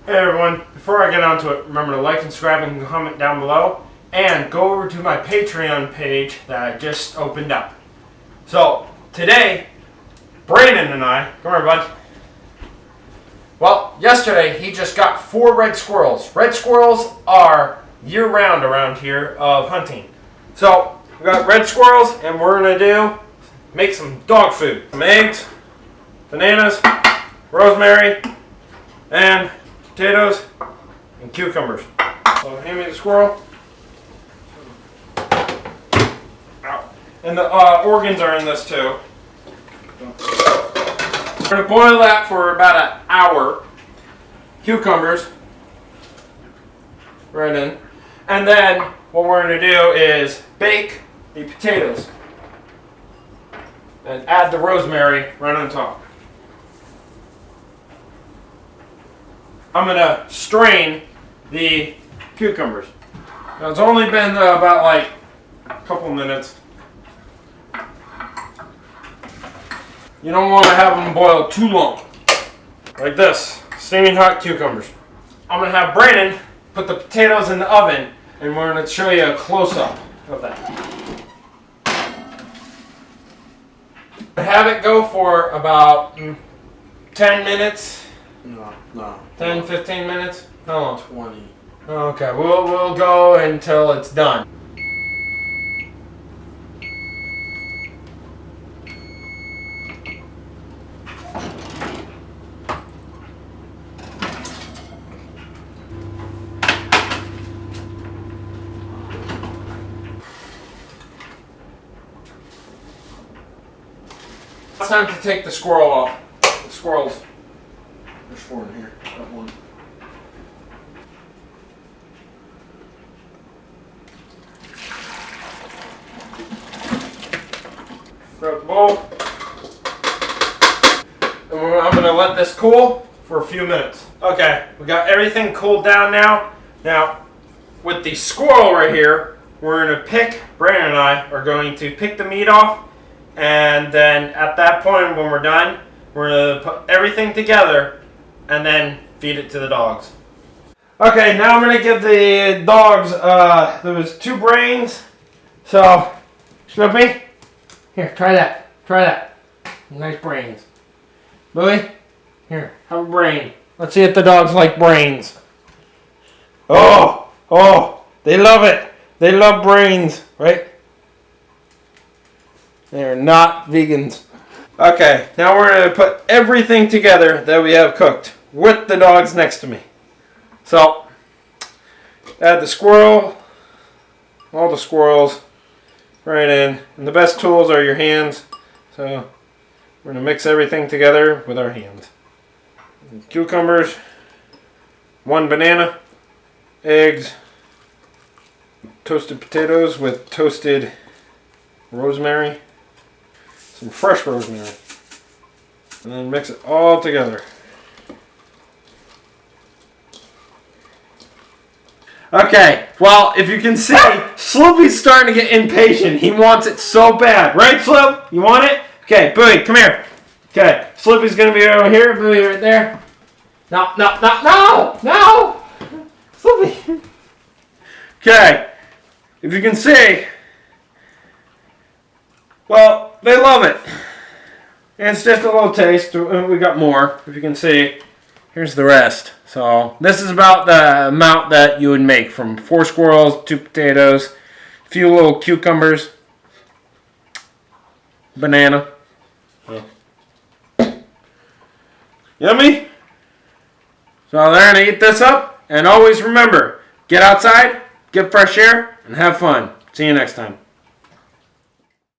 Hey everyone, before I get on to it, remember to like and subscribe and comment down below. And go over to my Patreon page that I just opened up. So, today, Brandon and I, come here bud. Well, yesterday he just got 4 red squirrels. Red squirrels are year-round around here of hunting. So, we got red squirrels and we're going to make some dog food. Some eggs, bananas, rosemary, and potatoes and cucumbers. So hand me the squirrel. Ow. And the organs are in this too. We're going to boil that for about an hour. Cucumbers. Right in. And then what we're going to do is bake the potatoes. And add the rosemary right on top. I'm going to strain the cucumbers. Now it's only been about like a couple minutes. You don't want to have them boil too long. Like this, steaming hot cucumbers. I'm going to have Brandon put the potatoes in the oven and we're going to show you a close-up of that. Have it go for about 10 minutes. No. 10, 15 minutes? How long? 20. Okay, we'll go until it's done. It's time to take the squirrel off. The squirrels. There's 4 in here. Got 1. Grab the bowl. And I'm going to let this cool for a few minutes. Okay, we got everything cooled down now. Now, with the squirrel right here, we're going to pick, Brandon and I are going to pick the meat off. And then at that point when we're done, we're going to put everything together and then feed it to the dogs. Okay, now I'm going to give the dogs, there was 2 brains. So, Snoopy, here, try that. Try that. Nice brains. Louie, here, have a brain. Let's see if the dogs like brains. Oh, they love it. They love brains, right? They're not vegans. Okay, now we're going to put everything together that we have cooked with the dogs next to me. So, add the squirrel, all the squirrels right in. And the best tools are your hands. So, we're going to mix everything together with our hands. Cucumbers, 1 banana, eggs, toasted potatoes with toasted rosemary. Some fresh rosemary. And then mix it all together. Okay, well, if you can see, Sloopy's starting to get impatient. He wants it so bad. Right, Sloop? You want it? Okay, Bowie, come here. Okay, Sloopy's going to be over here. Bowie right there. No! Sloopy. Okay, if you can see, well, they love it. And it's just a little taste. We got more, if you can see. Here's the rest. So this is about the amount that you would make from 4 squirrels, 2 potatoes, a few little cucumbers, banana. Yeah. Yummy? So they're going to eat this up. And always remember, get outside, get fresh air, and have fun. See you next time.